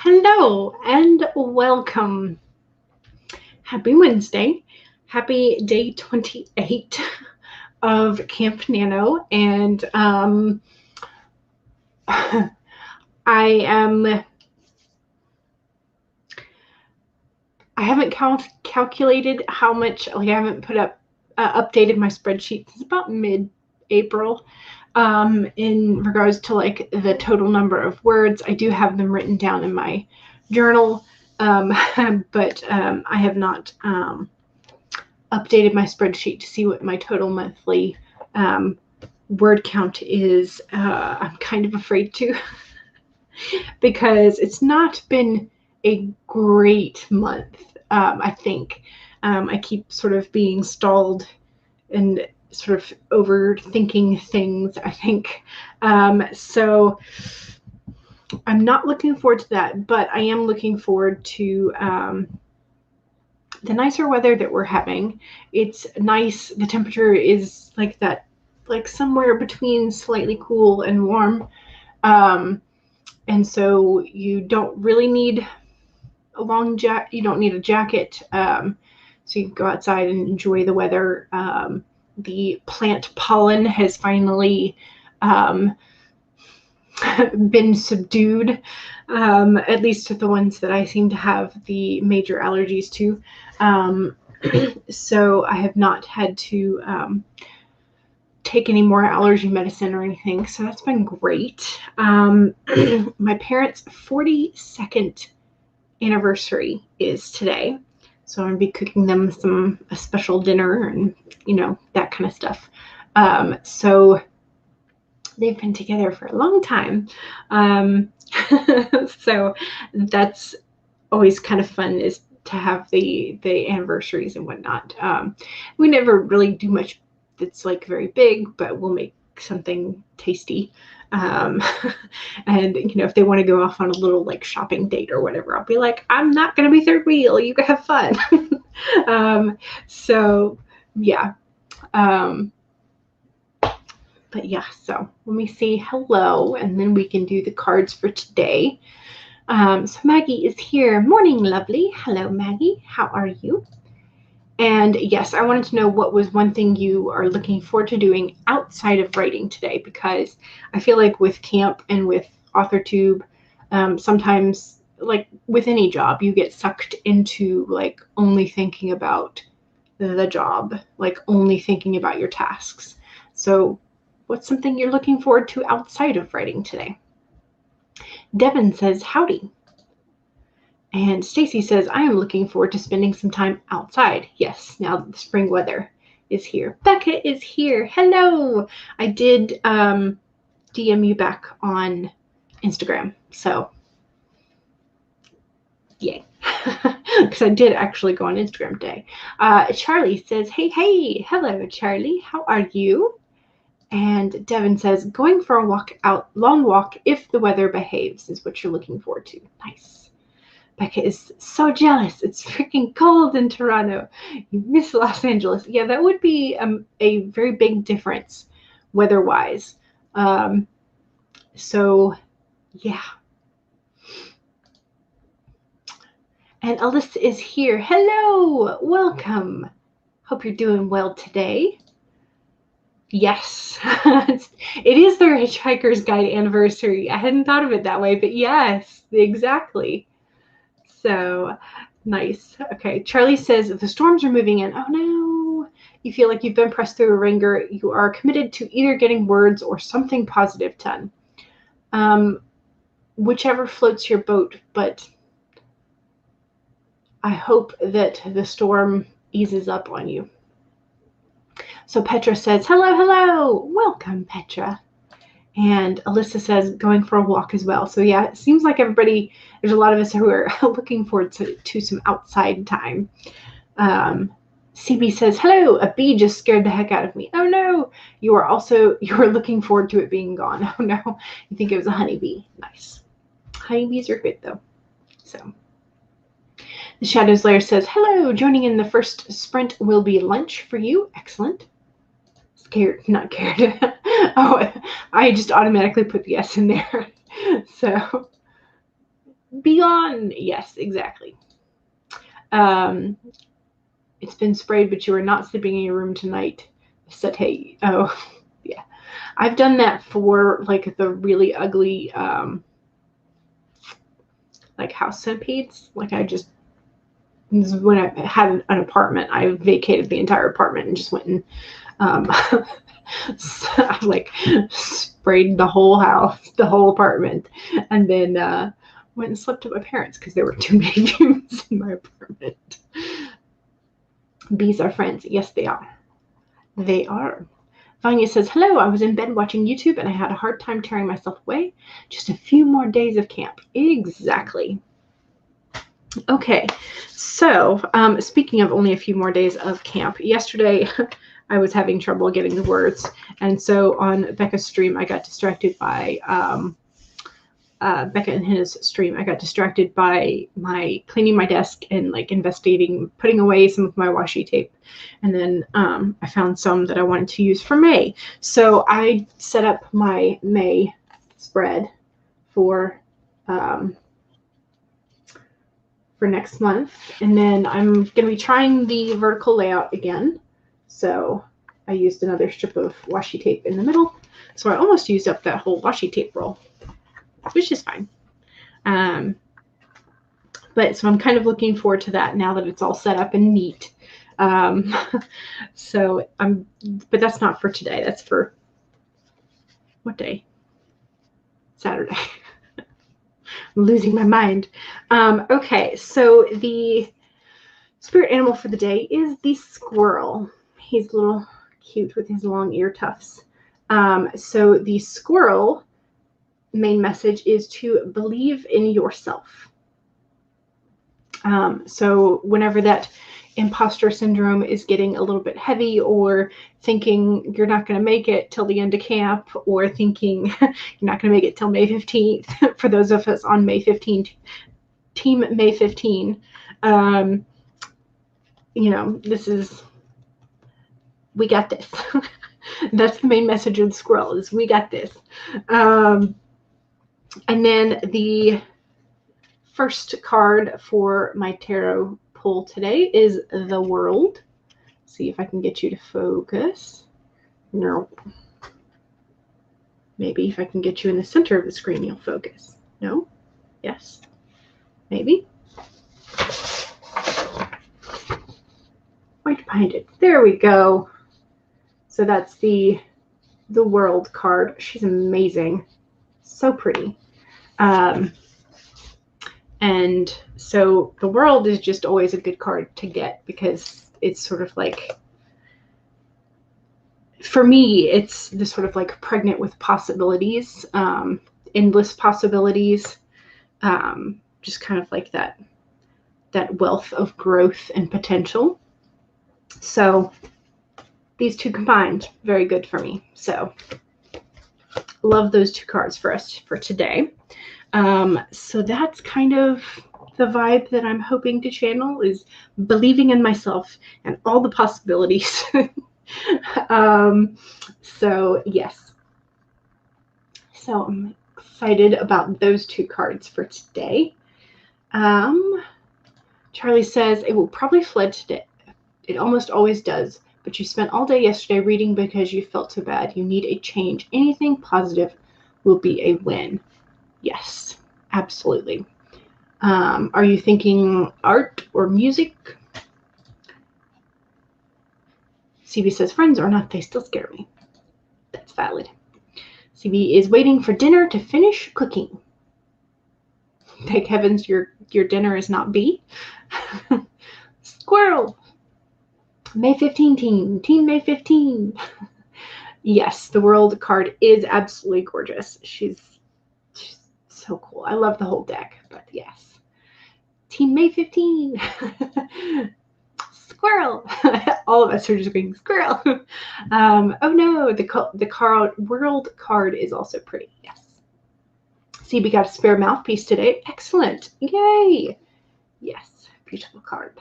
Hello and welcome. Happy Wednesday. Happy day 28 of Camp NaNo. And I haven't calculated how much, I haven't put up, updated my spreadsheet since about mid-April. In regards to like the total number of words. I do have them written down in my journal, but I have not updated my spreadsheet to see what my total monthly word count is. I'm kind of afraid to because it's not been a great month. I think I keep sort of being stalled and sort of overthinking things, I think. So I'm not looking forward to that, but I am looking forward to the nicer weather that we're having. It's nice. The temperature is like that, like somewhere between slightly cool and warm. And so you don't really need a long jacket. You don't need a jacket. So you can go outside and enjoy the weather. The plant pollen has finally been subdued, at least to the ones that I seem to have the major allergies to. So I have not had to take any more allergy medicine or anything. So that's been great. My parents' 42nd anniversary is today. So I'm going to be cooking them a special dinner and, that kind of stuff. So they've been together for a long time. So that's always kind of fun, is to have the anniversaries and whatnot. We never really do much that's like very big, but we'll make something tasty. And if they want to go off on a little like shopping date or whatever, I'll be like, I'm not going to be third wheel, you can have fun. So yeah. But yeah, so let me say hello and then we can do the cards for today. So Maggie is here. Morning, lovely. Hello, Maggie. How are you? And yes, I wanted to know what was one thing you are looking forward to doing outside of writing today, because I feel like with camp and with authortube, sometimes like with any job, you get sucked into like only thinking about the job, like only thinking about your tasks. So what's something you're looking forward to outside of writing today? Devin says, howdy. And Stacy says, I am looking forward to spending some time outside. Yes, now that the spring weather is here. Becca is here. Hello. I did DM you back on Instagram. So, yay. Because I did actually go on Instagram today. Charlie says, hey. Hello, Charlie. How are you? And Devin says, going for a long walk if the weather behaves is what you're looking forward to. Nice. Becca is so jealous. It's freaking cold in Toronto. You miss Los Angeles. Yeah, that would be a very big difference weather-wise. So, yeah. And Alyssa is here. Hello. Welcome. Hope you're doing well today. Yes. It is the Hitchhiker's Guide anniversary. I hadn't thought of it that way, but yes, exactly. So nice. Okay. Charlie says the storms are moving in. Oh no. You feel like you've been pressed through a ringer. You are committed to either getting words or something positive done. Whichever floats your boat, but I hope that the storm eases up on you. So Petra says, hello. Welcome, Petra. And Alyssa says, going for a walk as well. So yeah, it seems like there's a lot of us who are looking forward to some outside time. CB says, hello, a bee just scared the heck out of me. Oh no, you were looking forward to it being gone. Oh no, you think it was a honeybee. Nice. Honeybees are good though. So the Shadows Lair says, hello, joining in the first sprint will be lunch for you. Excellent. Scared, not cared. Oh, I just automatically put the S in there. So Be gone. Yes, exactly. It's been sprayed, but you are not sleeping in your room tonight. Said, hey, oh, yeah. I've done that for like the really ugly, like house centipedes. Like I just, when I had an apartment, I vacated the entire apartment and just went and like sprayed the whole house, the whole apartment, and then went and slept at my parents because there were too many fumes in my apartment. Bees are friends. Yes, they are. They are. Vanya says, hello, I was in bed watching YouTube and I had a hard time tearing myself away. Just a few more days of camp. Exactly. Okay, so speaking of only a few more days of camp, yesterday I was having trouble getting the words. And so on Becca's stream, I got distracted by Becca and Hina's stream. I got distracted by my cleaning my desk and like investigating, putting away some of my washi tape. And then I found some that I wanted to use for May. So I set up my May spread for next month. And then I'm going to be trying the vertical layout again. So I used another strip of washi tape in the middle. So I almost used up that whole washi tape roll, which is fine. But so I'm kind of looking forward to that now that it's all set up and neat. But that's not for today. That's for what day? Saturday. I'm losing my mind. Okay, so the spirit animal for the day is the squirrel. He's a little cute with his long ear tufts. So the squirrel main message is to believe in yourself. So whenever that imposter syndrome is getting a little bit heavy, or thinking you're not going to make it till the end of camp, or thinking you're not going to make it till May 15th, for those of us on May 15th, Team May 15, we got this. That's the main message of the squirrel, is we got this. And then the first card for my tarot pull today is the World. See if I can get you to focus. No. Maybe if I can get you in the center of the screen, you'll focus. No? Yes? Maybe? Right behind it. There we go. So that's the World card. She's amazing. So pretty. And so the World is just always a good card to get, because it's sort of like, for me, it's the sort of like pregnant with possibilities, endless possibilities, just kind of like that wealth of growth and potential. So these two combined, very good for me. So love those two cards for us for today. So that's kind of the vibe that I'm hoping to channel, is believing in myself and all the possibilities. So yes. So I'm excited about those two cards for today. Charlie says, it will probably flood today. It almost always does, but you spent all day yesterday reading because you felt so bad. You need a change. Anything positive will be a win. Yes, absolutely. Are you thinking art or music? CB says, friends or not, they still scare me. That's valid. CB is waiting for dinner to finish cooking. Thank heavens your dinner is not B. Squirrel. May 15 team. Team May 15. Yes, the World card is absolutely gorgeous. She's so cool. I love the whole deck, but yes. Team May 15. Squirrel. All of us are just going squirrel. Oh no, the World card is also pretty. Yes. CB got a spare mouthpiece today. Excellent. Yay. Yes. Beautiful card.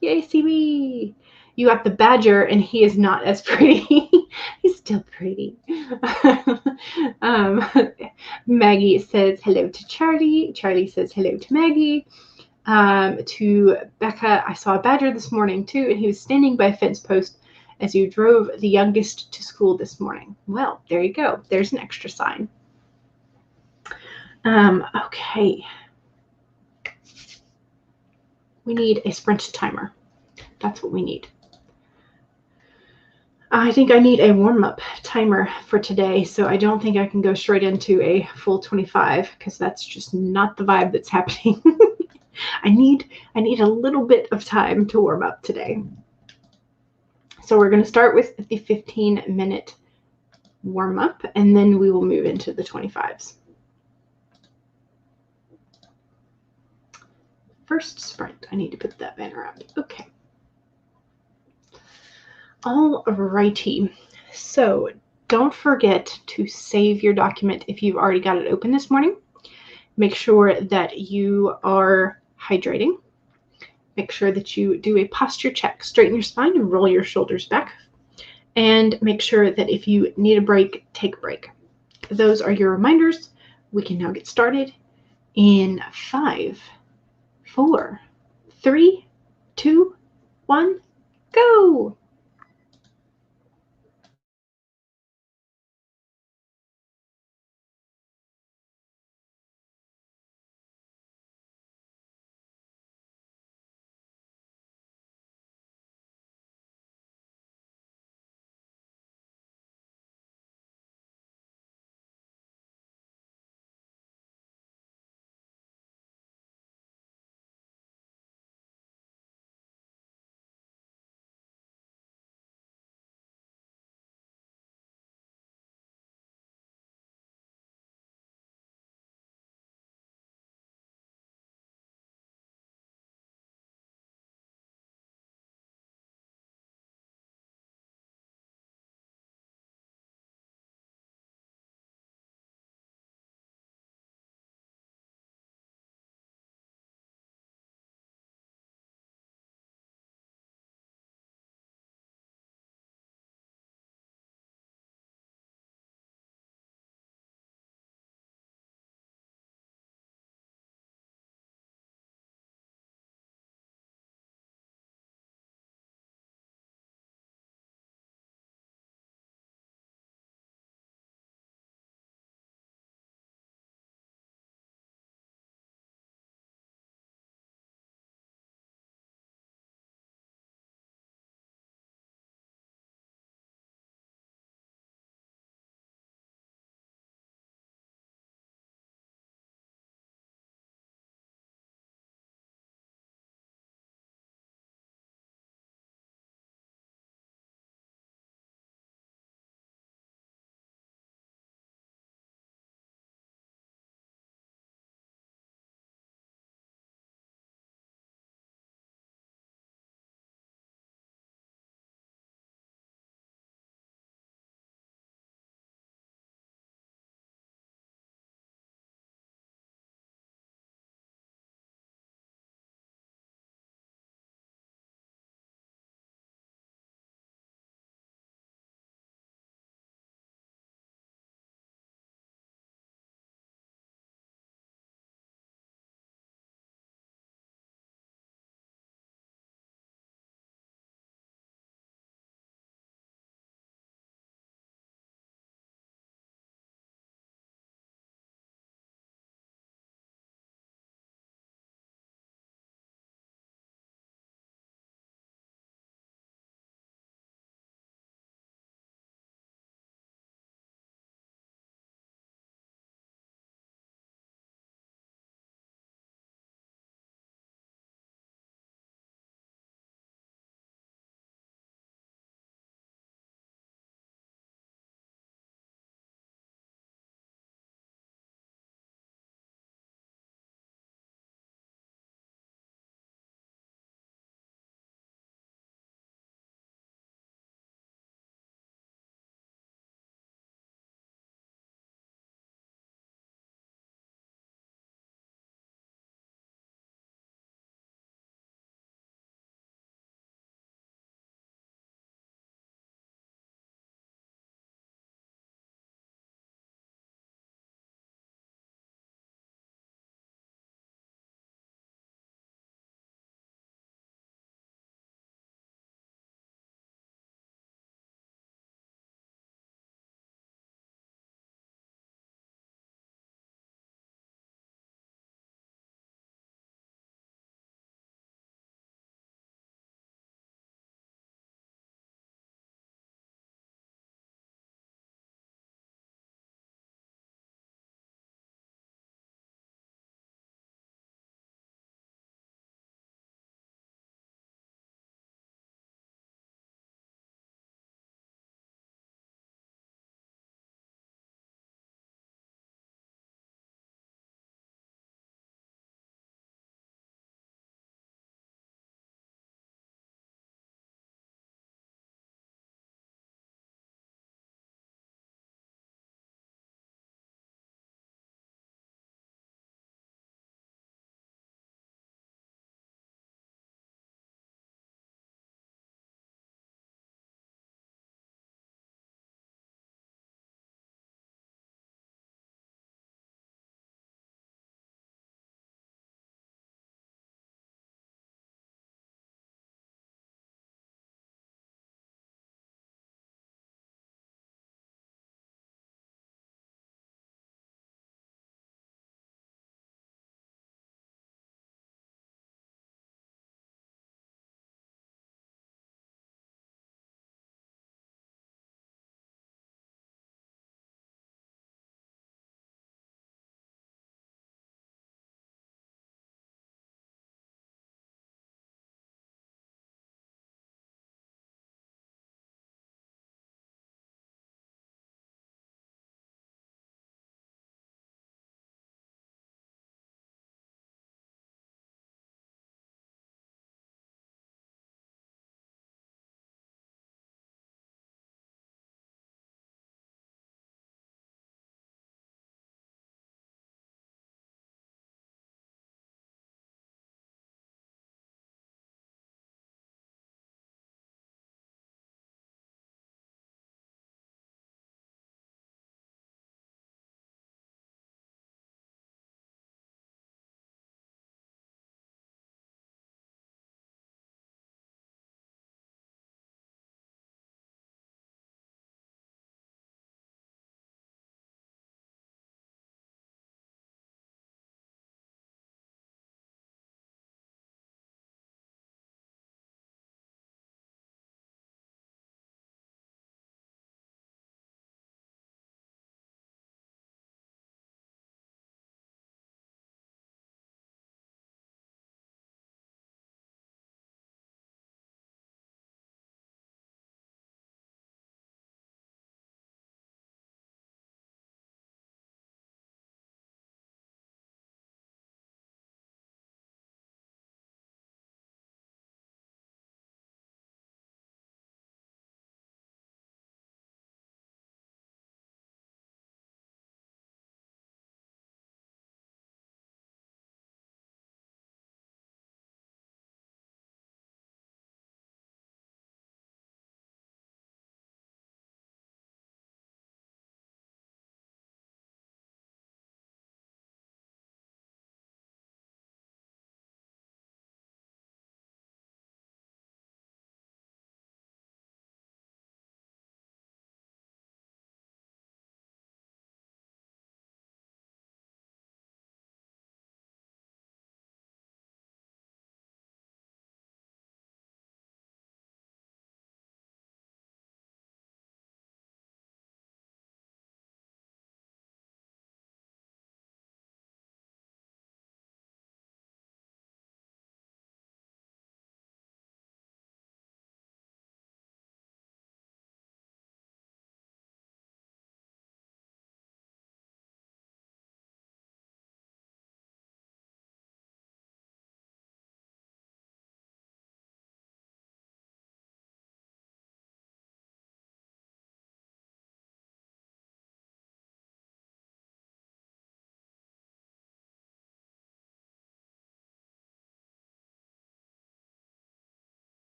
Yay, CB. You got the badger, and he is not as pretty. He's still pretty. um, Maggie says hello to Charlie. Charlie says hello to Maggie. To Becca, I saw a badger this morning too, and he was standing by a fence post as you drove the youngest to school this morning. Well, there you go. There's an extra sign. Okay. We need a sprint timer. That's what we need. I think I need a warm-up timer for today, so I don't think I can go straight into a full 25 because that's just not the vibe that's happening. I need a little bit of time to warm up today. So we're going to start with the 15-minute warm-up, and then we will move into the 25s. First sprint. I need to put that banner up. Okay. All righty. So don't forget to save your document if you've already got it open this morning. Make sure that you are hydrating. Make sure that you do a posture check. Straighten your spine and roll your shoulders back. And make sure that if you need a break, take a break. Those are your reminders. We can now get started in 5, 4, 3, 2, 1, go!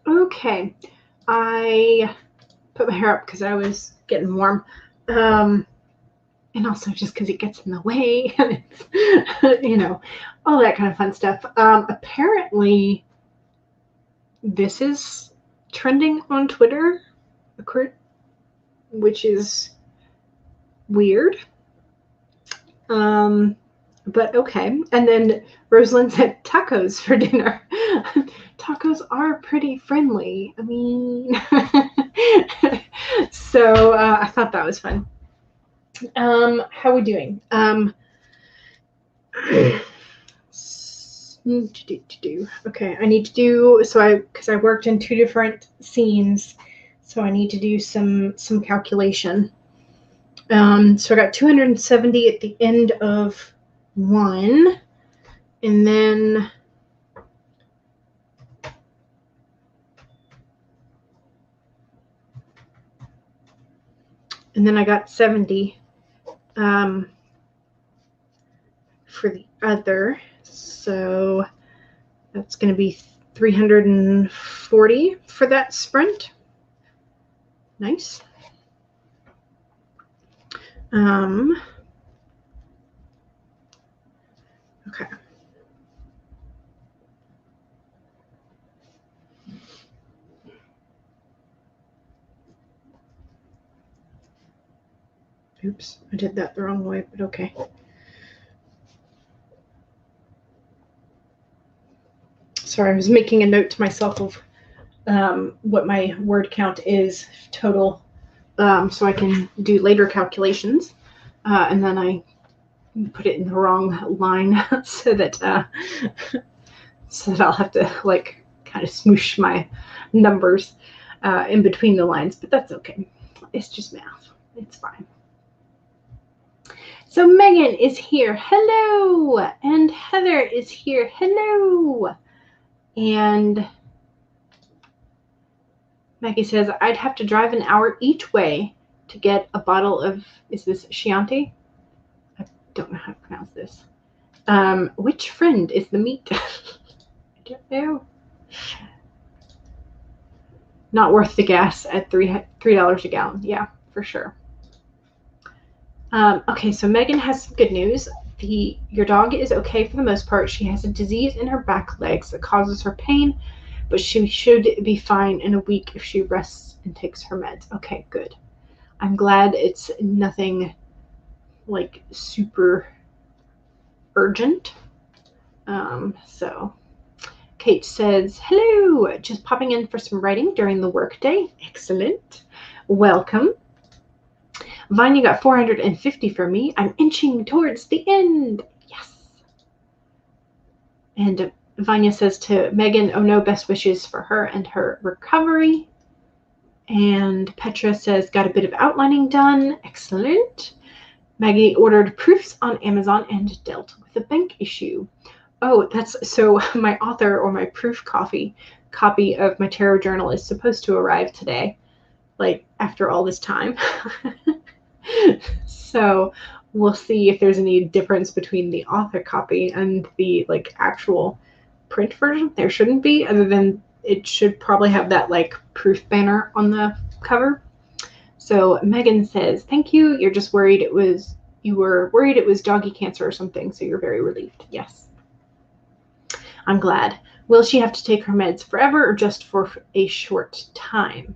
Okay, I put my hair up because I was getting warm. And also just because it gets in the way and it's, you know, all that kind of fun stuff. Apparently, this is trending on Twitter, which is weird. But okay. And then Rosalind said tacos for dinner. Tacos are pretty friendly. I mean, so I thought that was fun. How are we doing? Okay, I need to do because I worked in 2 different scenes, so I need to do some calculation. So I got 270 at the end of one, and then I got 70 for the other. So that's going to be 340 for that sprint. Nice. Okay. Oops, I did that the wrong way, but okay. Sorry, I was making a note to myself of what my word count is total, so I can do later calculations, and then I put it in the wrong line so that I'll have to like kind of smoosh my numbers in between the lines, but that's okay. It's just math. It's fine. So Megan is here. Hello. And Heather is here. Hello. And Maggie says, I'd have to drive an hour each way to get a bottle of, is this Chianti? I don't know how to pronounce this. Which friend is the meat? I don't know. Not worth the gas at $3 a gallon. Yeah, for sure. Okay, so Megan has some good news. Your dog is okay for the most part. She has a disease in her back legs that causes her pain, but she should be fine in a week if she rests and takes her meds. Okay, good. I'm glad it's nothing like super urgent. So Kate says, hello, just popping in for some writing during the workday. Excellent. Welcome. Vanya got 450 for me. I'm inching towards the end. Yes. And Vanya says to Megan, oh no, best wishes for her and her recovery. And Petra says, got a bit of outlining done. Excellent. Maggie ordered proofs on Amazon and dealt with a bank issue. Oh, that's so my author or my proof copy of my tarot journal is supposed to arrive today, like after all this time. So we'll see if there's any difference between the author copy and the like actual print version. There shouldn't be, other than it should probably have that like proof banner on the cover. So Megan says, thank you. You're just worried you were worried it was doggy cancer or something, so you're very relieved. Yes. I'm glad. Will she have to take her meds forever or just for a short time?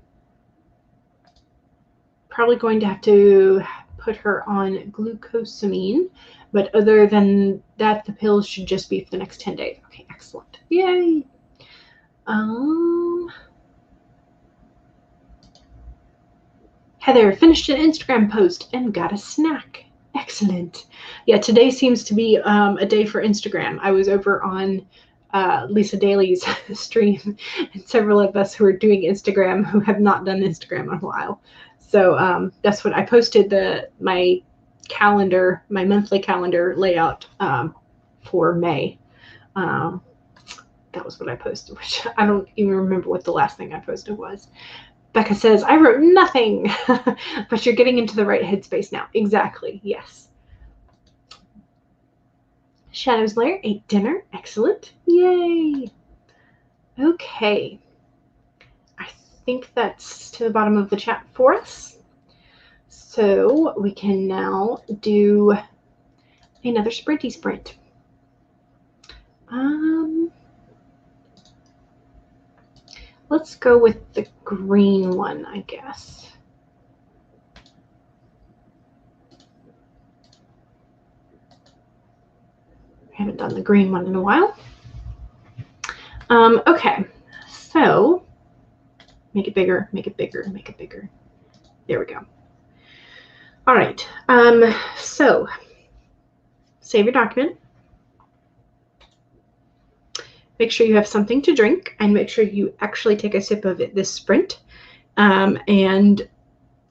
Probably going to have to put her on glucosamine, but other than that, the pills should just be for the next 10 days. Okay, excellent. Yay. Heather finished an Instagram post and got a snack. Excellent. Yeah, today seems to be a day for Instagram. I was over on Lisa Daly's stream, and several of us who are doing Instagram who have not done Instagram in a while. So that's what I posted my calendar, my monthly calendar layout for May. That was what I posted, which I don't even remember what the last thing I posted was. Becca says, I wrote nothing, but you're getting into the right headspace now. Exactly, yes. Shadow's Lair ate dinner. Excellent. Yay. Okay. think that's to the bottom of the chat for us. So we can now do another sprinty sprint. Let's go with the green one, I guess. I haven't done the green one in a while. Okay, so make it bigger, make it bigger, make it bigger. There we go. All right, so save your document. Make sure you have something to drink, and make sure you actually take a sip of it this sprint. And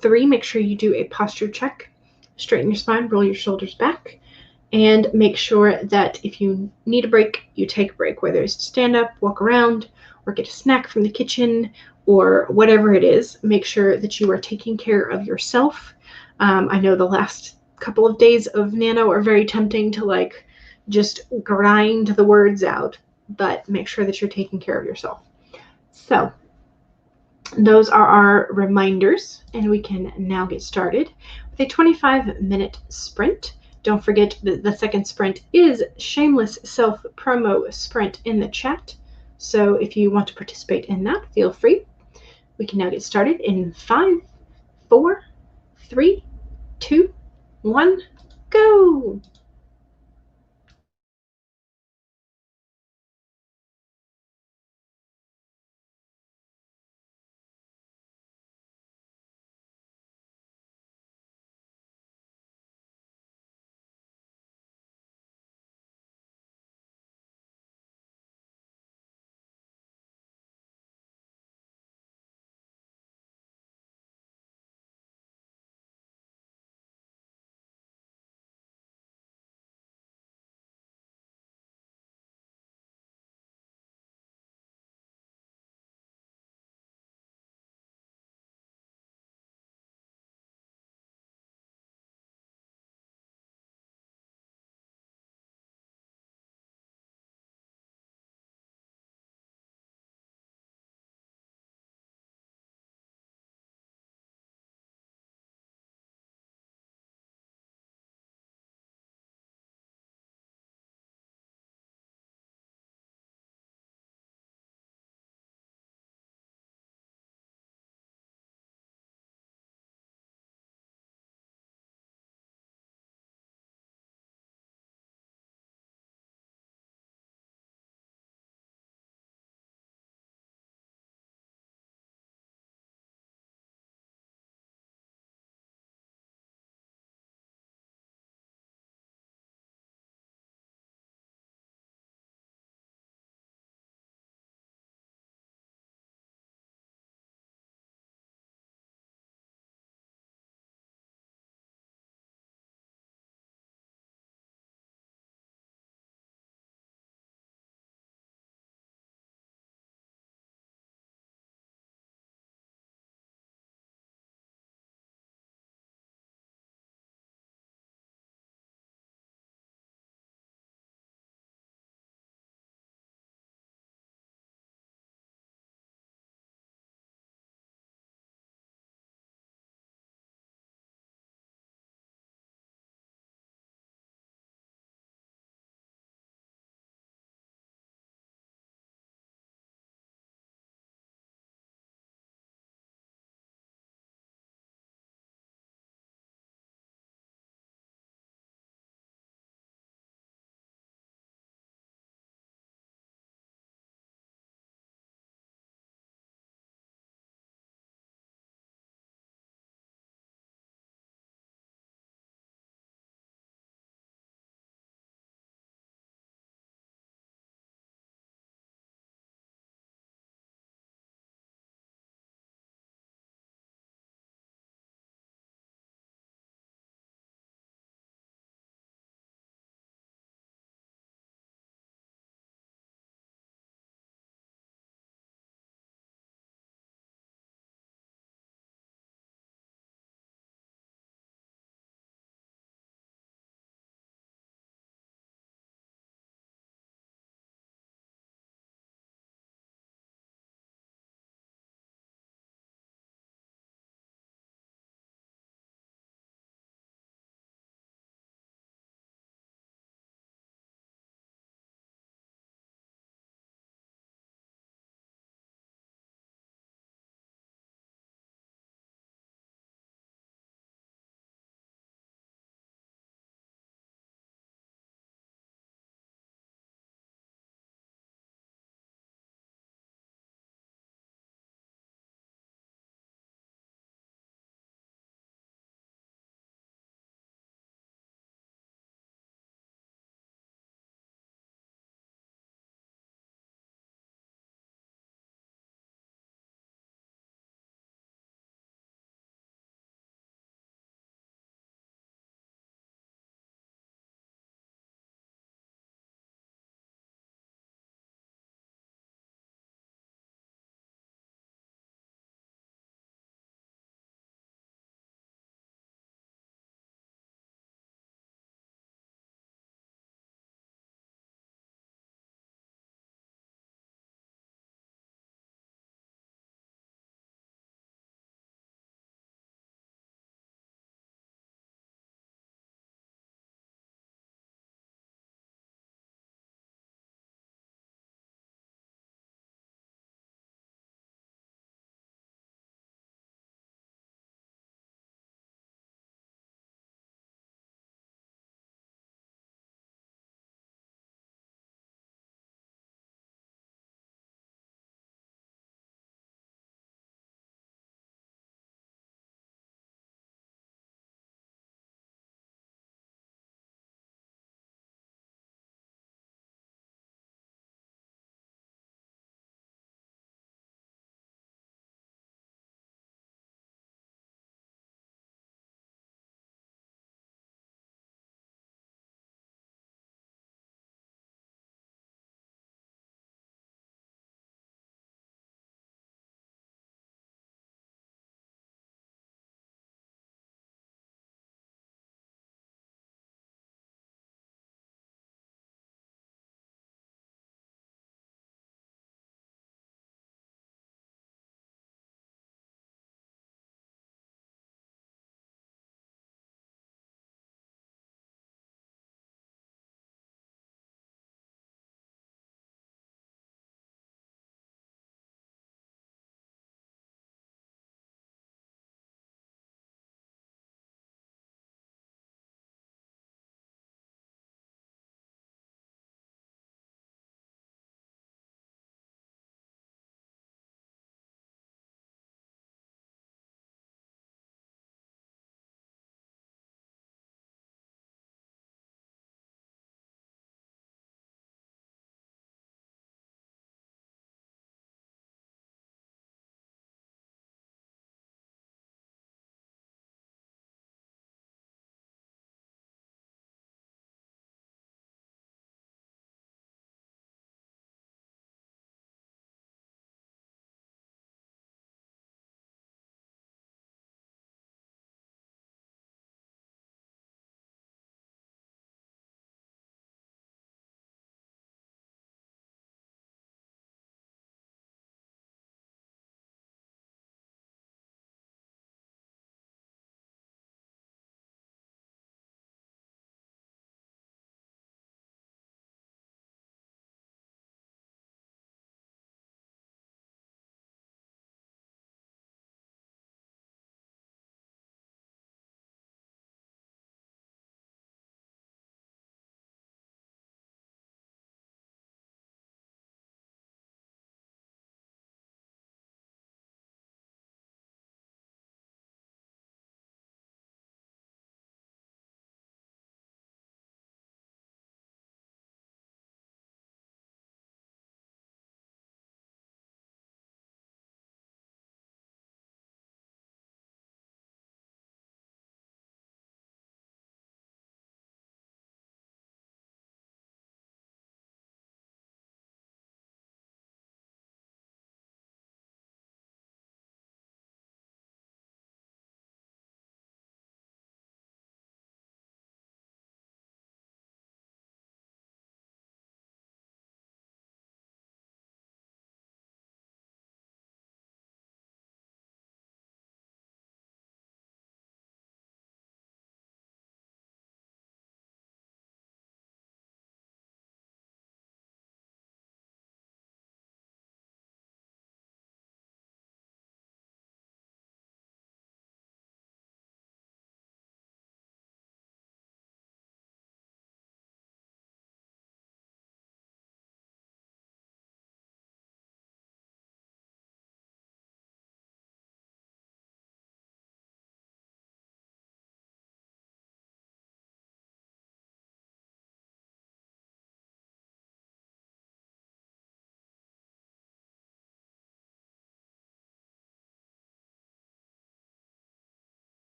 3, make sure you do a posture check. Straighten your spine, roll your shoulders back, and make sure that if you need a break, you take a break, whether it's stand up, walk around, or get a snack from the kitchen, or whatever it is. Make sure that you are taking care of yourself. I know the last couple of days of Nano are very tempting to like just grind the words out, but make sure that you're taking care of yourself. So those are our reminders, and we can now get started with a 25-minute sprint. Don't forget that the second sprint is shameless self-promo sprint in the chat. So if you want to participate in that, feel free. We can now get started in 5, 4, 3, 2, 1, go!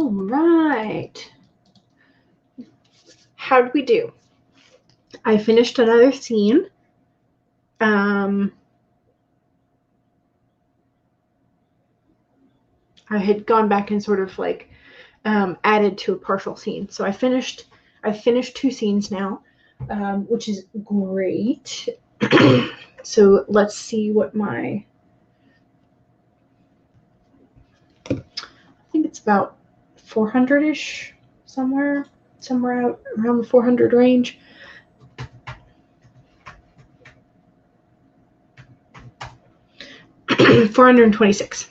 All right. How did we do? I finished another scene. I had gone back and sort of like added to a partial scene. So I've finished 2 scenes now, which is great. So let's see what I think it's about 400-ish, somewhere out around the 400 range. $426.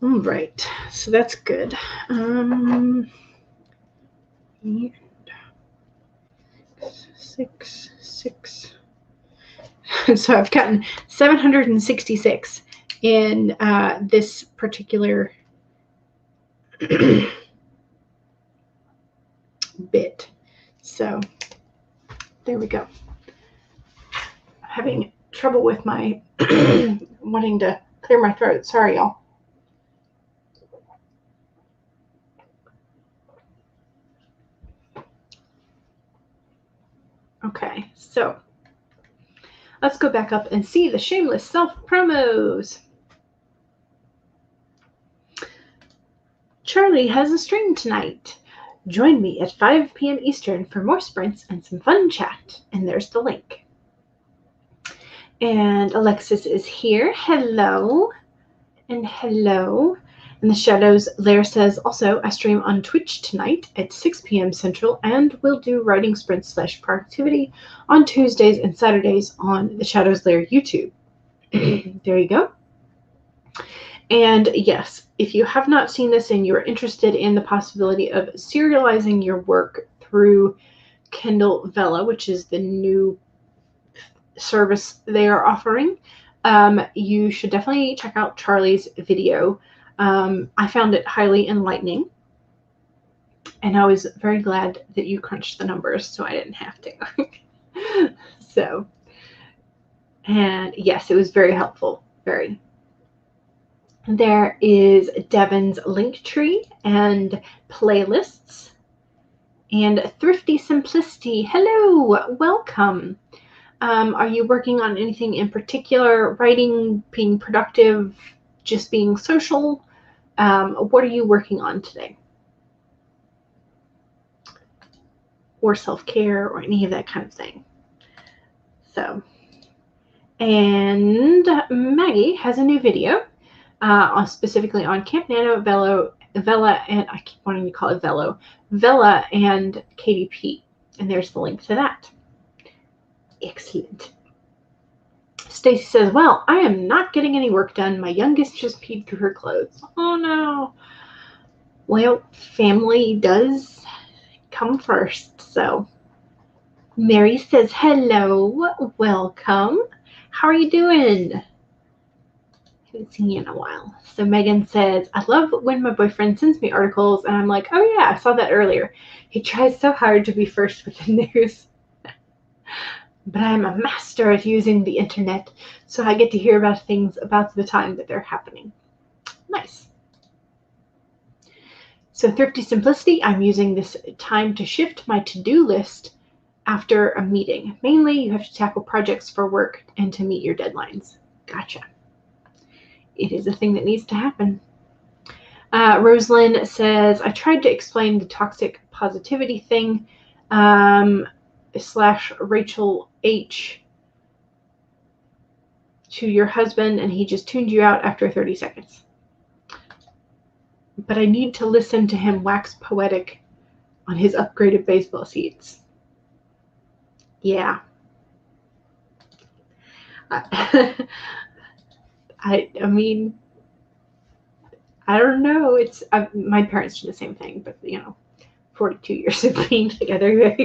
All right, so that's good. And 6. So I've gotten 766 in this particular bit. So there we go. I'm having trouble with my wanting to clear my throat. Sorry, y'all. Okay, so let's go back up and see the shameless self promos. Charlie has a stream tonight. Join me at 5 p.m. Eastern for more sprints and some fun chat. And there's the link. And Alexis is here. Hello. And hello. In the shadows, Lair says, also, I stream on Twitch tonight at 6 p.m. Central, and we'll do writing sprints / productivity on Tuesdays and Saturdays on the Shadows Lair YouTube. There you go. And yes, if you have not seen this and you're interested in the possibility of serializing your work through Kindle Vella, which is the new service they are offering, you should definitely check out Charlie's video. I found it highly enlightening, and I was very glad that you crunched the numbers so I didn't have to. So, and yes, it was very helpful. Very. There is Devin's Linktree and playlists, and Thrifty Simplicity. Hello, welcome. Are you working on anything in particular? Writing, being productive, just being social? What are you working on today? Or self-care or any of that kind of thing. So, and Maggie has a new video specifically on Camp NaNo, Vella, and I keep wanting to call it Vella and KDP. And there's the link to that. Excellent. Stacy says, well, I am not getting any work done. My youngest just peed through her clothes. Oh, no. Well, family does come first. So Mary says, hello, welcome. How are you doing? Haven't seen you in a while. So Megan says, I love when my boyfriend sends me articles and I'm like, oh yeah, I saw that earlier. He tries so hard to be first with the news. But I'm a master at using the internet, so I get to hear about things about the time that they're happening. Nice. So Thrifty Simplicity, I'm using this time to shift my to-do list after a meeting. Mainly, you have to tackle projects for work and to meet your deadlines. Gotcha. It is a thing that needs to happen. Rosalind says, I tried to explain the toxic positivity thing, / Rachel H. to your husband, and he just tuned you out after 30 seconds. But I need to listen to him wax poetic on his upgraded baseball seats. Yeah. I mean, I don't know. My parents do the same thing, but 42 years of being together.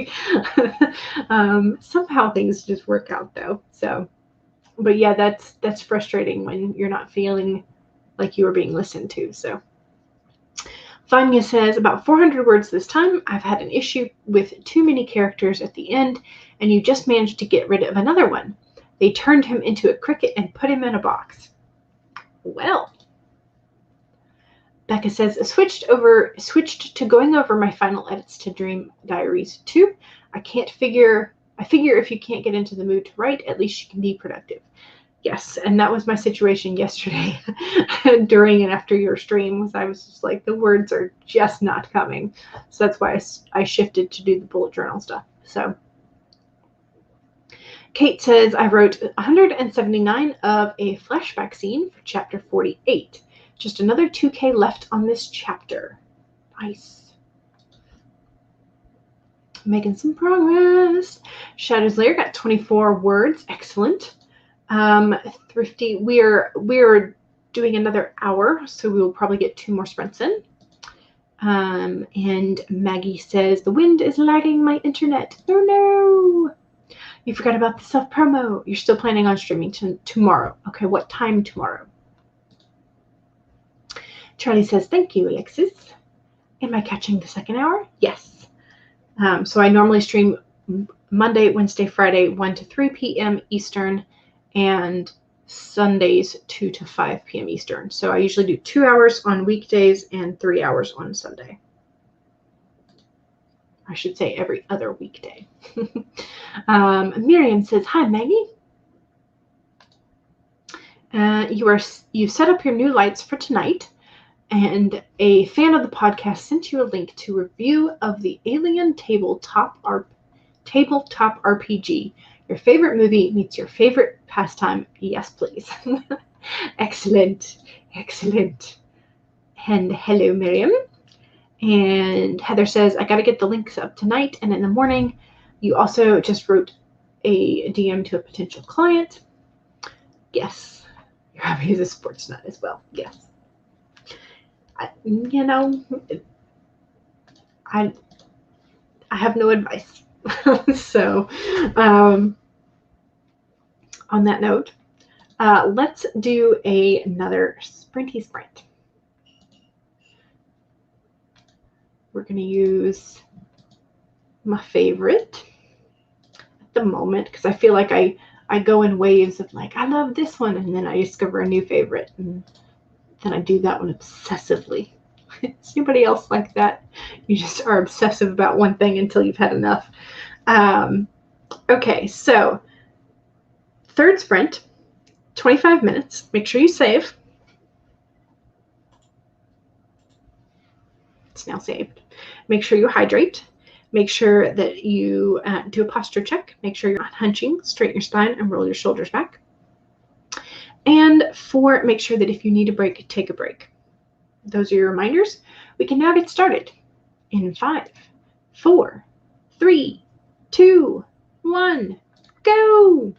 Somehow things just work out though. So, but yeah, that's frustrating when you're not feeling like you were being listened to. So Vanya says, about 400 words this time. I've had an issue with too many characters at the end, and you just managed to get rid of another one. They turned him into a cricket and put him in a box. Well. Becca says, switched to going over my final edits to Dream Diaries 2. I figure if you can't get into the mood to write, at least you can be productive. Yes, and that was my situation yesterday during and after your stream. I was just like, the words are just not coming. So that's why I shifted to do the bullet journal stuff. So Kate says, I wrote 179 of a flashback scene for chapter 48. Just another 2K left on this chapter. Nice. Making some progress. Shadow's Lair got 24 words. Excellent. Thrifty, we're doing another hour, so we will probably get 2 more sprints in. And Maggie says, the wind is lagging my internet. Oh no! You forgot about the self-promo. You're still planning on streaming tomorrow. Okay, what time tomorrow? Charlie says, thank you, Alexis. Am I catching the second hour? Yes. So I normally stream Monday, Wednesday, Friday, 1 to 3 p.m. Eastern, and Sundays 2 to 5 p.m. Eastern. So I usually do 2 hours on weekdays and 3 hours on Sunday. I should say every other weekday. Miriam says, hi, Maggie. You've set up your new lights for tonight, and a fan of the podcast sent you a link to a review of the Alien Tabletop RPG. Your favorite movie meets your favorite pastime. Yes, please. Excellent. Excellent. And hello, Miriam. And Heather says, I got to get the links up tonight and in the morning. You also just wrote a DM to a potential client. Yes. Your hobby is a sports nut as well. Yes. I have no advice. So, on that note, let's do another sprinty sprint. We're going to use my favorite at the moment because I feel like I go in waves of like, I love this one, and then I discover a new favorite, and then I do that one obsessively. Is anybody else like that? You just are obsessive about one thing until you've had enough. Okay, so third sprint, 25 minutes. Make sure you save. It's now saved. Make sure you hydrate. Make sure that you do a posture check. Make sure you're not hunching. Straighten your spine and roll your shoulders back. And 4, make sure that if you need a break, take a break. Those are your reminders. We can now get started in 5, 4, 3, 2, 1, go!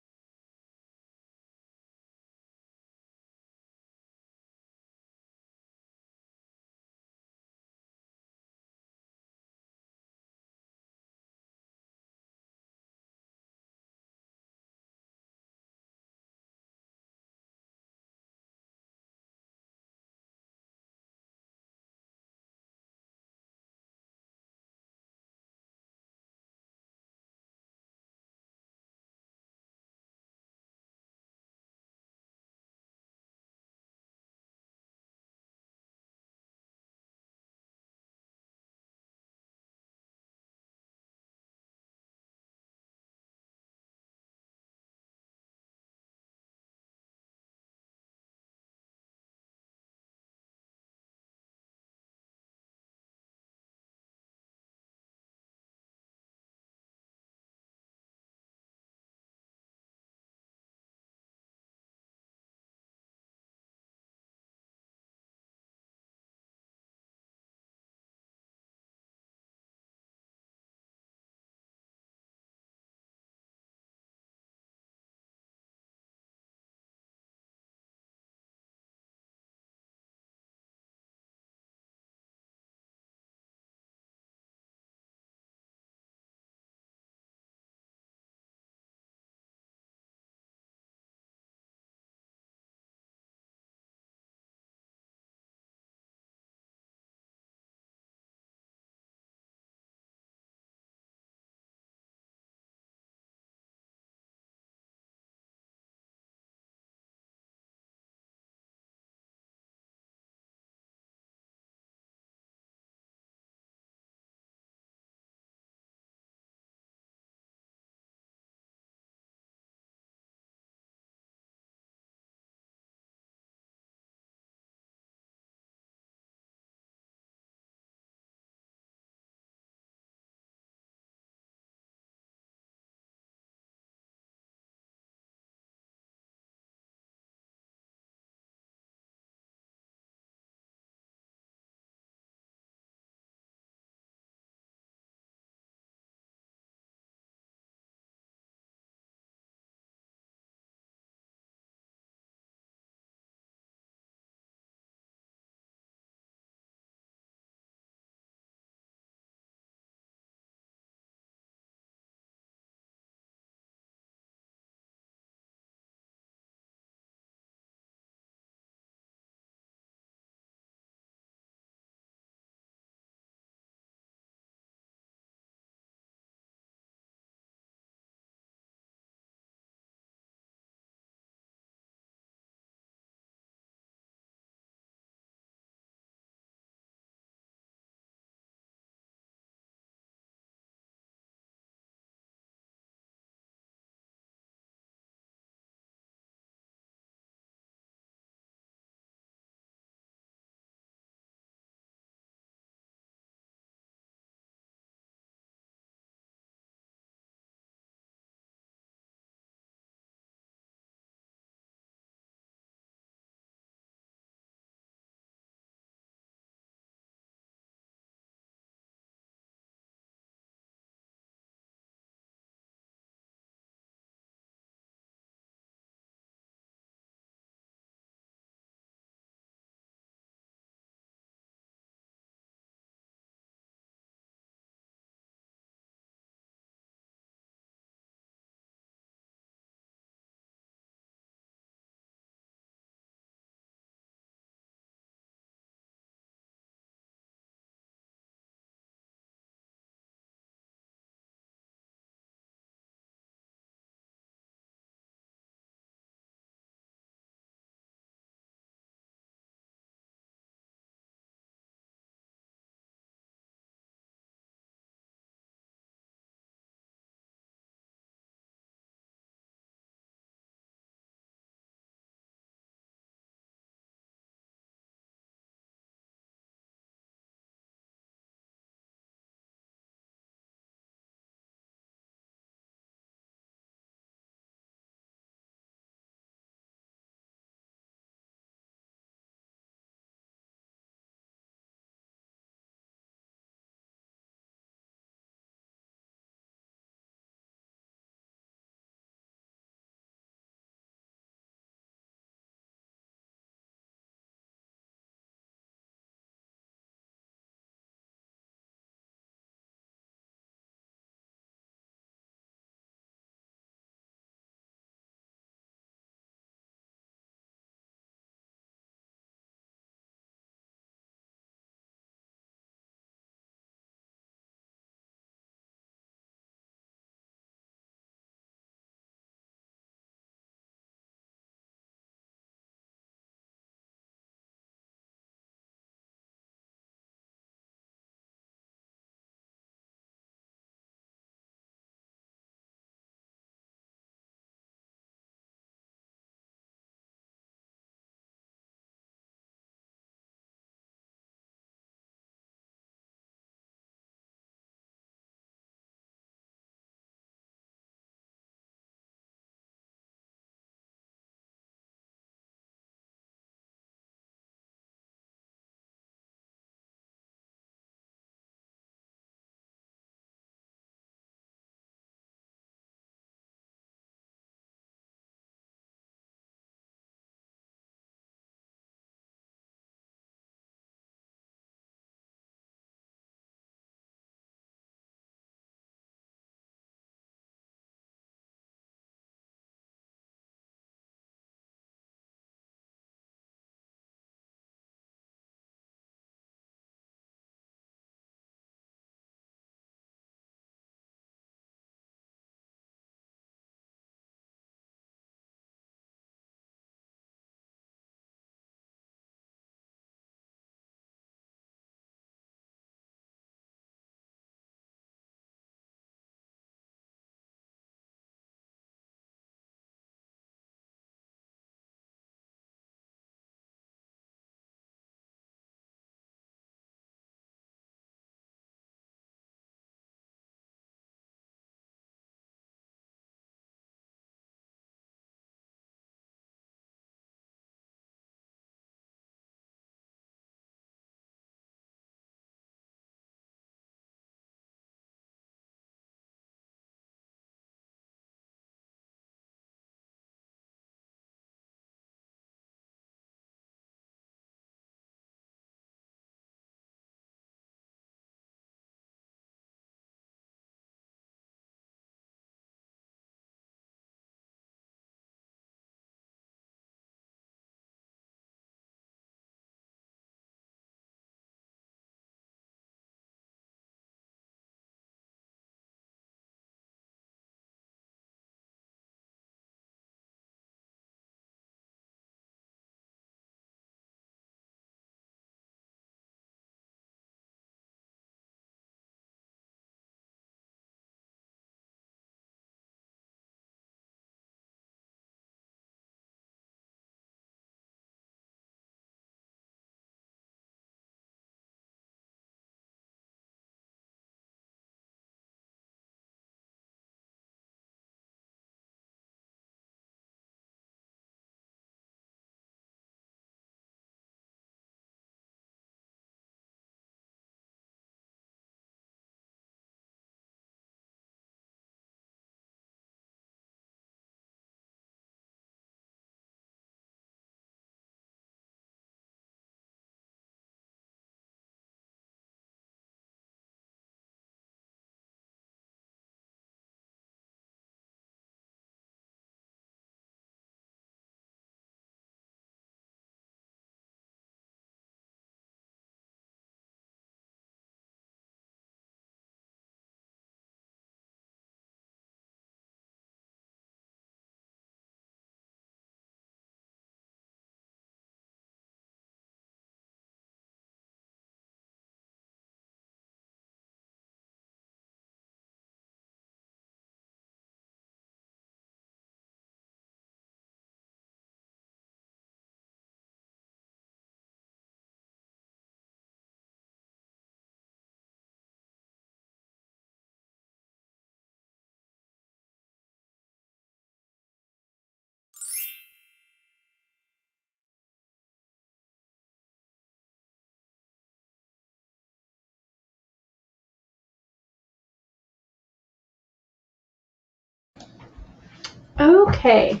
Okay,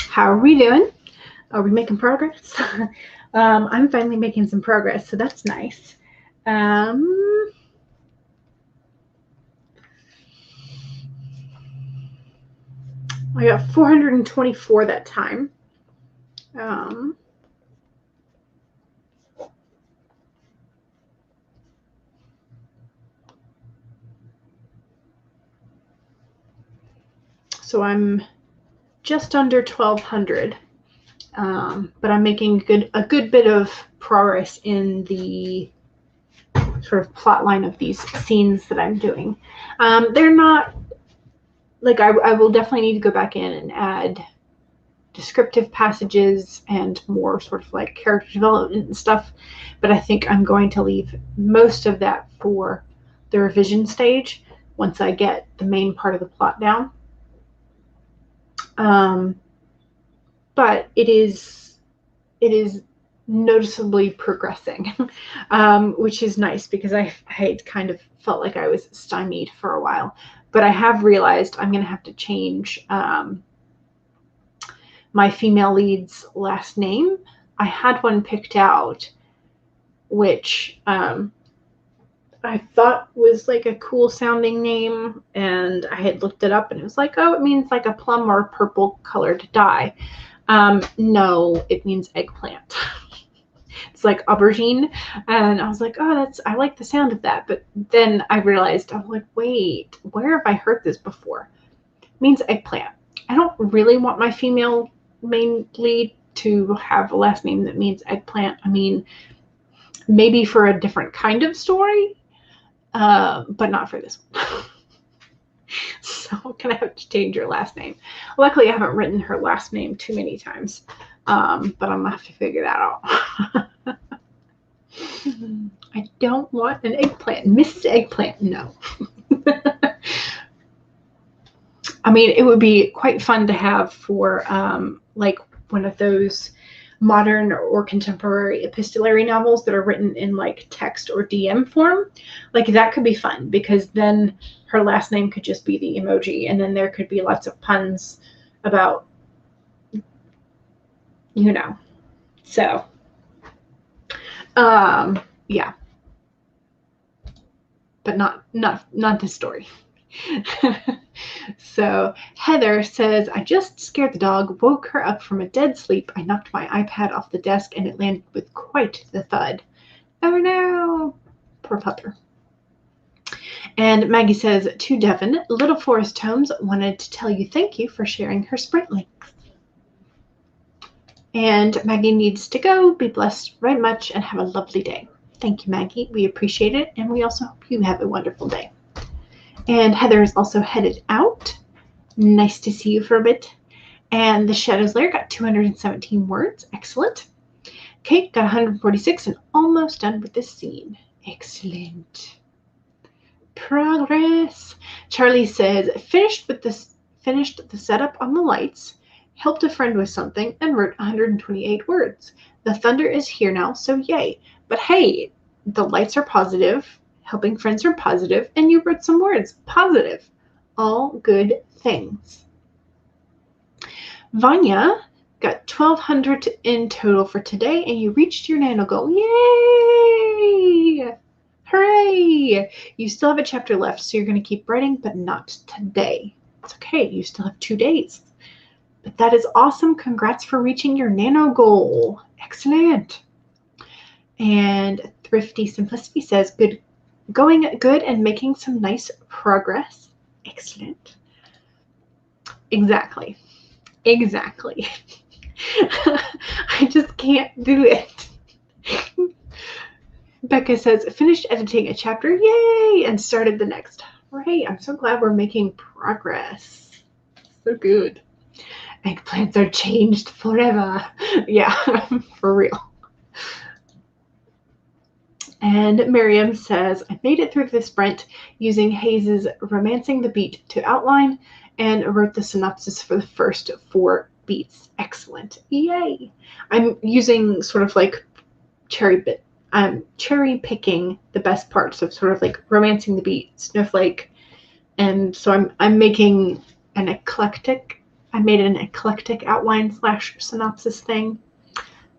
how are we doing? Are we making progress? I'm finally making some progress, so that's nice. I got 424 that time. So I'm just under 1,200, but I'm making a good bit of progress in the sort of plot line of these scenes that I'm doing. They're not like I will definitely need to go back in and add descriptive passages and more sort of like character development and stuff, but I think I'm going to leave most of that for the revision stage once I get the main part of the plot down. But it is noticeably progressing, which is nice because I had kind of felt like I was stymied for a while. But I have realized I'm going to have to change my female lead's last name. I had one picked out, which I thought was like a cool sounding name, and I had looked it up and it was like, oh, it means like a plum or purple colored dye. No, it means eggplant. It's like aubergine, and I was like, oh, I like the sound of that. But then I realized, I was like, wait, where have I heard this before? It means eggplant. I don't really want my female main lead to have a last name that means eggplant. I mean, maybe for a different kind of story, but not for this one. So I'm gonna have to change her last name. Luckily, I haven't written her last name too many times, but I'm gonna have to figure that out. I don't want an eggplant. Mrs. Eggplant, no. I mean, it would be quite fun to have for like one of those modern or contemporary epistolary novels that are written in like text or DM form. Like that could be fun because then her last name could just be the emoji, and then there could be lots of puns about, you know. So yeah, but not this story. So Heather says, I just scared the dog, woke her up from a dead sleep. I knocked my iPad off the desk and it landed with quite the thud. Oh no, poor pupper. And Maggie says, to Devin, Little Forest Tomes wanted to tell you thank you for sharing her sprint links. And Maggie needs to go. Be blessed very much and have a lovely day. Thank you, Maggie. We appreciate it. And we also hope you have a wonderful day. And Heather is also headed out. Nice to see you for a bit. And the Shadows Lair got 217 words. Excellent. Kate got 146 and almost done with this scene. Excellent. Progress. Charlie says, finished the setup on the lights, helped a friend with something, and wrote 128 words. The thunder is here now, so yay. But hey, the lights are positive, helping friends are positive, and you wrote some words. Positive. All good things. Vanya got 1,200 in total for today, and you reached your nano goal. Yay! Hooray! You still have a chapter left, so you're going to keep writing, but not today. It's okay. You still have 2 days. But that is awesome. Congrats for reaching your nano goal. Excellent. And Thrifty Simplicity says, going good and making some nice progress. Excellent. Exactly. I just can't do it. Becca says, finished editing a chapter, yay, and started the next. Right, I'm so glad we're making progress. So good. Eggplants are changed forever. Yeah, for real. And Miriam says, I made it through the sprint using Hayes's Romancing the Beat to outline and wrote the synopsis for the first 4 beats. Excellent. Yay. I'm using sort of like cherry picking the best parts of sort of like Romancing the Beat, Snowflake, and so I'm making an eclectic I made an eclectic outline / synopsis thing.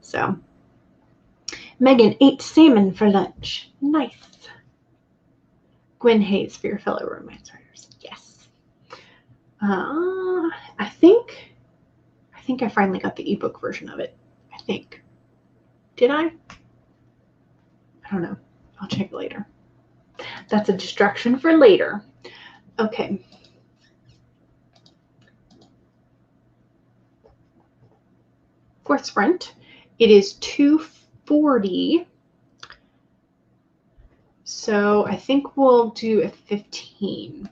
So, Megan ate salmon for lunch. Nice. Gwen Hayes for your fellow romance writers. Yes. I think I finally got the ebook version of it. I think. Did I? I don't know. I'll check later. That's a distraction for later. Okay. For sprint, it is 2:40. So I think we'll do a 15.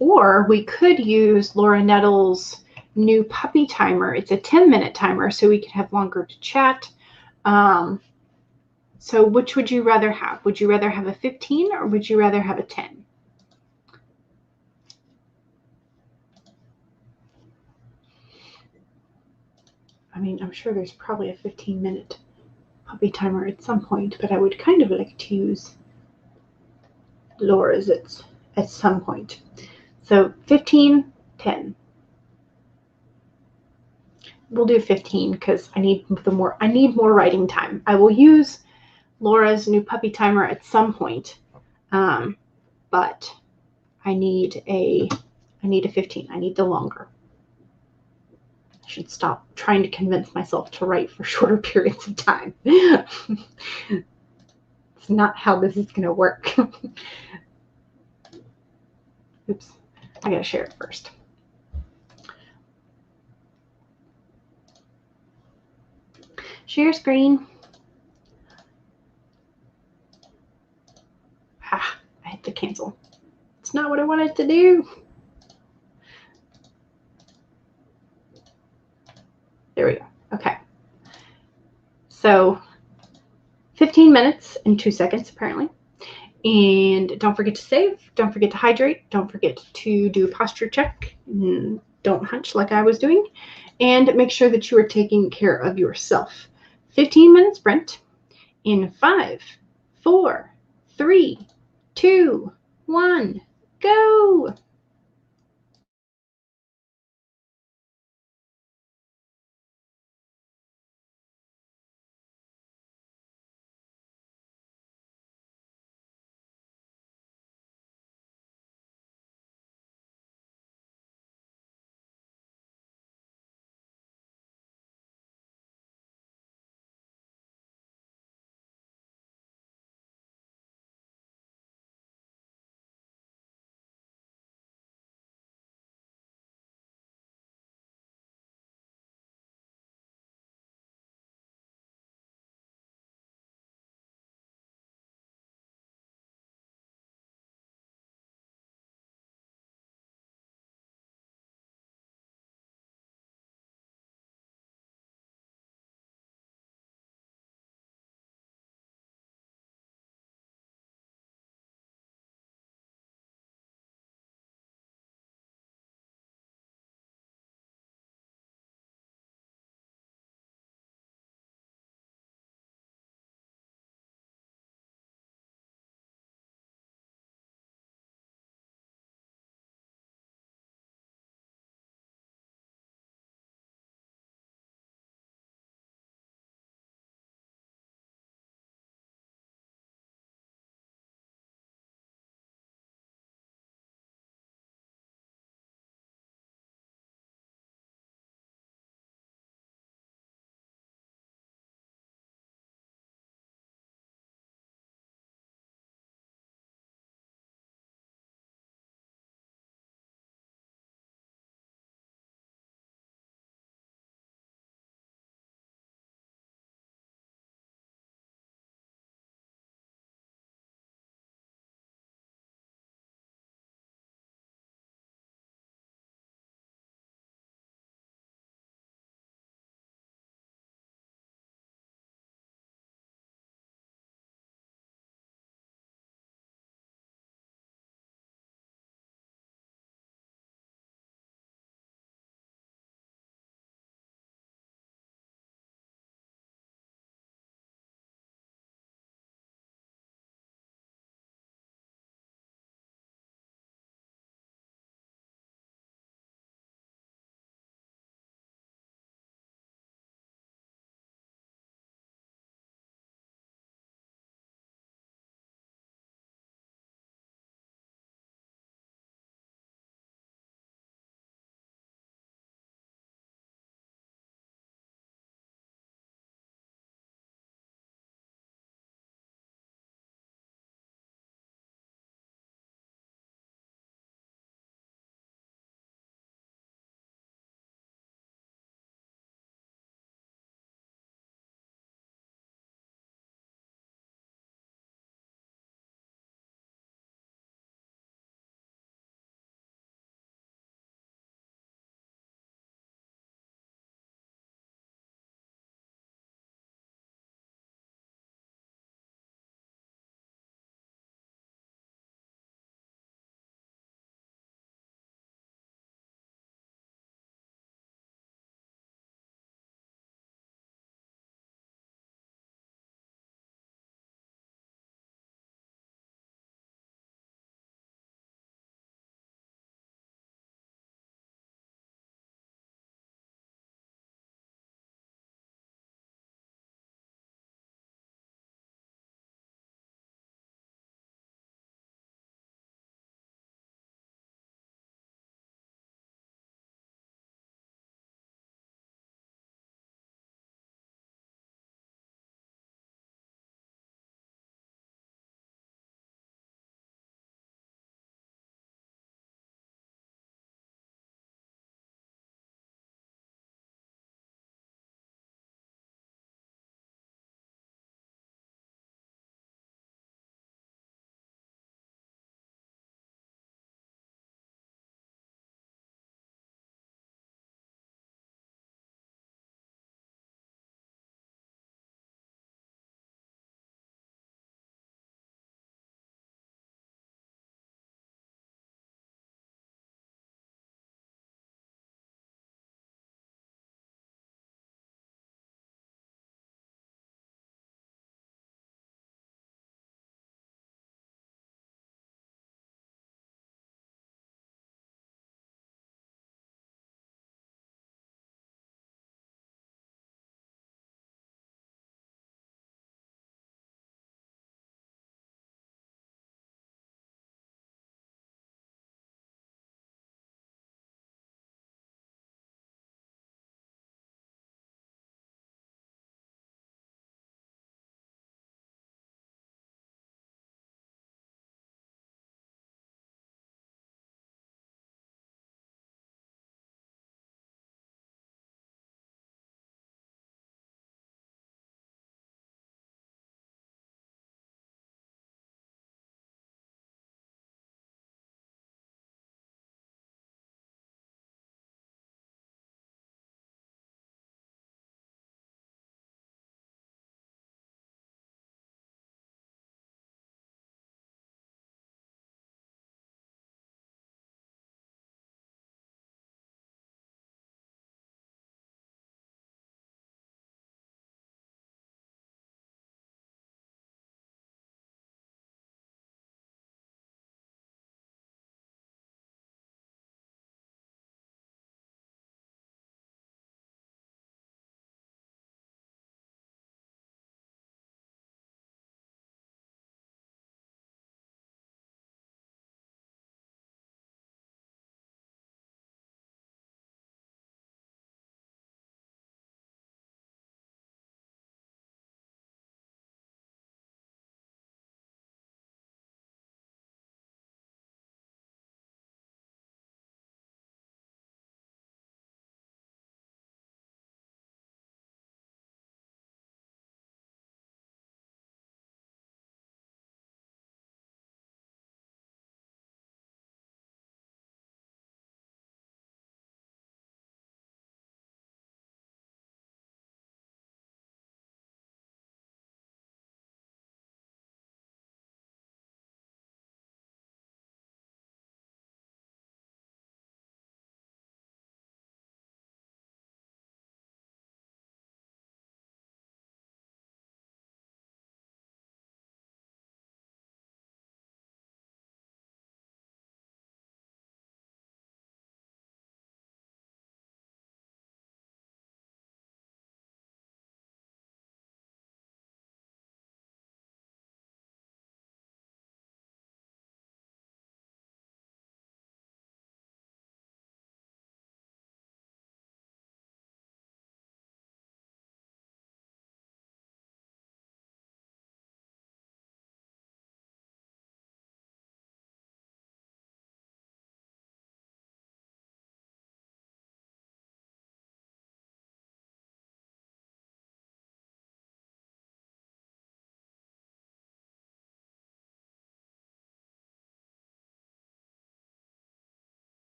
Or we could use Laura Nettle's new puppy timer. It's a 10-minute timer, so we could have longer to chat. So which would you rather have? Would you rather have a 15 or would you rather have a 10? I mean, I'm sure there's probably a 15-minute puppy timer at some point, but I would kind of like to use Laura's at some point. So 15, 10. We'll do 15 because I need more writing time. I will use Laura's new puppy timer at some point, but I need a 15. I need the longer. I should stop trying to convince myself to write for shorter periods of time. It's not how this is going to work. Oops, I gotta share it first. Share screen. Ah, I hit the cancel. It's not what I wanted to do. There we go. Okay. So 15 minutes and 2 seconds, apparently. And don't forget to save. Don't forget to hydrate. Don't forget to do a posture check. Don't hunch like I was doing. And make sure that you are taking care of yourself. 15-minute sprint in 5, 4, 3, 2, 1, go!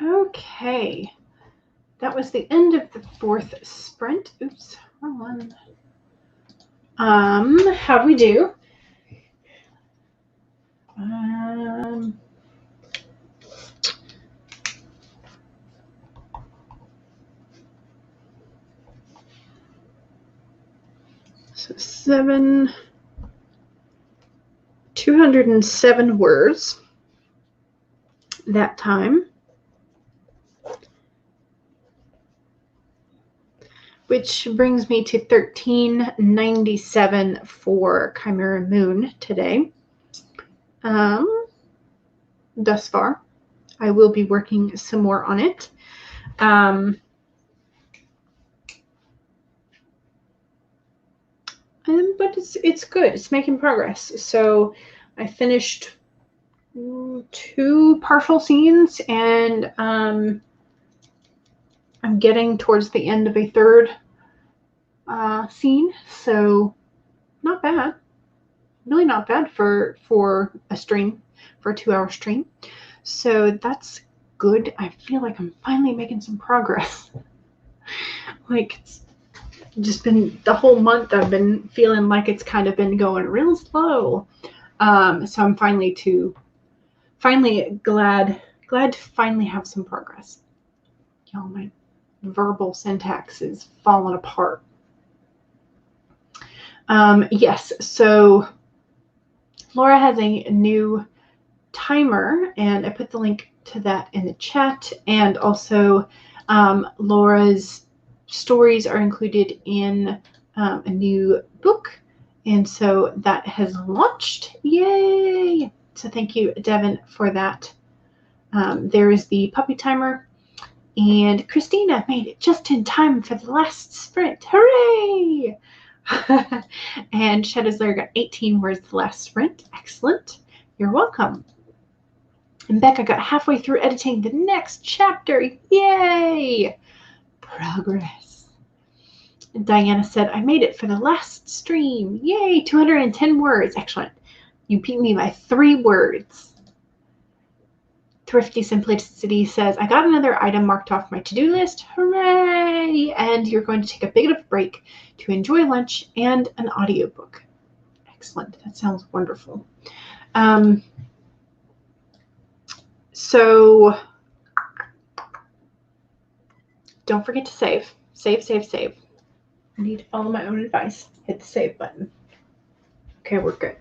Okay. That was the end of the 4th sprint. Oops, wrong one. How'd we do? So 207 words that time, which brings me to 1397 for Chimera Moon today. Thus far, I will be working some more on it. But it's good. It's making progress. So I finished 2 partial scenes, and I'm getting towards the end of a 3rd scene. So not bad. Really not bad for a stream, for a 2-hour stream. So that's good. I feel like I'm finally making some progress. Like, it's just been the whole month I've been feeling like it's kind of been going real slow. So I'm finally glad to finally have some progress. Y'all, my verbal syntax is falling apart. Yes, so Laura has a new timer, and I put the link to that in the chat, and also Laura's stories are included in a new book, and so that has launched. Yay! So thank you, Devin, for that. There is the puppy timer, and Christina made it just in time for the last sprint. Hooray! And Shadow's Lair got 18 words the last sprint. Excellent. You're welcome. And Becca got halfway through editing the next chapter. Yay! Progress. And Diana said, I made it for the last stream. Yay! 210 words. Excellent. You beat me by 3 words. Thrifty Simplicity says, I got another item marked off my to-do list. Hooray! And you're going to take a bit of a break to enjoy lunch and an audiobook. Excellent. That sounds wonderful. So don't forget to save. Save. I need to follow my own advice. Hit the save button. Okay, we're good.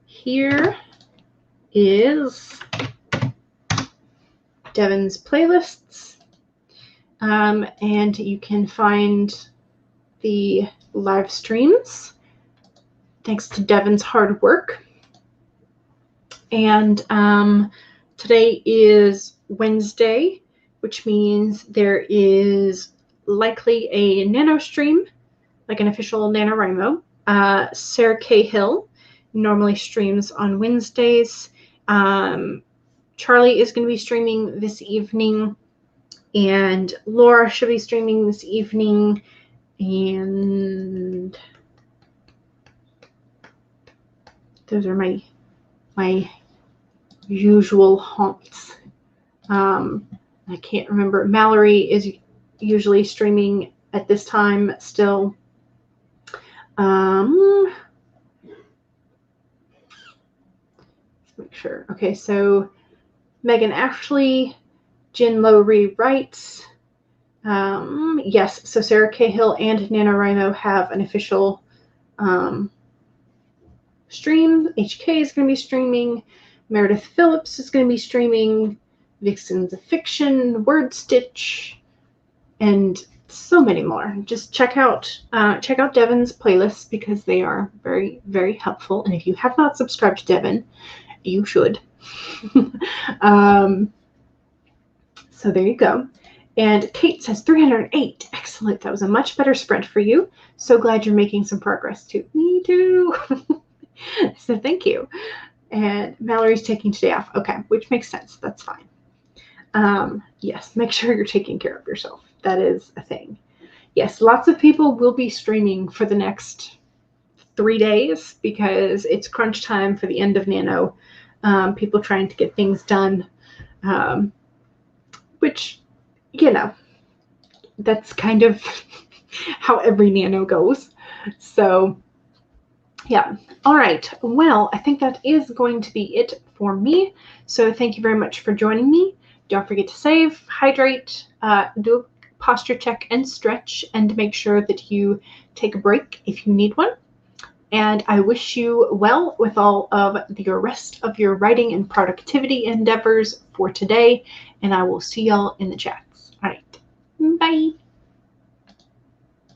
Here is Devin's playlists, and you can find the live streams thanks to Devin's hard work. And today is Wednesday, which means there is likely a Nano stream, like an official NaNoWriMo. Sarah Cahill normally streams on Wednesdays. Charlie is going to be streaming this evening, and Laura should be streaming this evening, and those are my usual haunts. I can't remember. Mallory is usually streaming at this time still. Let's make sure. Okay, so Megan Ashley, Jen Lowry writes. Yes, so Sarah Cahill and NaNoWriMo have an official stream. HK is going to be streaming. Meredith Phillips is going to be streaming. Vixens of Fiction, Word Stitch, and so many more. Just check out Devin's playlists because they are very, very helpful. And if you have not subscribed to Devin, you should. So there you go. And Kate says 308. Excellent. That was a much better sprint for you. So glad you're making some progress too. Me too. So thank you. And Mallory's taking today off. Okay, which makes sense. That's fine. Yes, make sure you're taking care of yourself. That is a thing. yes, lots of people will be streaming for the next 3 days because it's crunch time for the end of Nano. People trying to get things done, which, you know, that's kind of how every Nano goes. So, yeah. All right. Well, I think that is going to be it for me. So thank you very much for joining me. Don't forget to save, hydrate, do a posture check and stretch, and make sure that you take a break if you need one. And I wish you well with all of your rest of your writing and productivity endeavors for today. And I will see y'all in the chats. All right. Bye.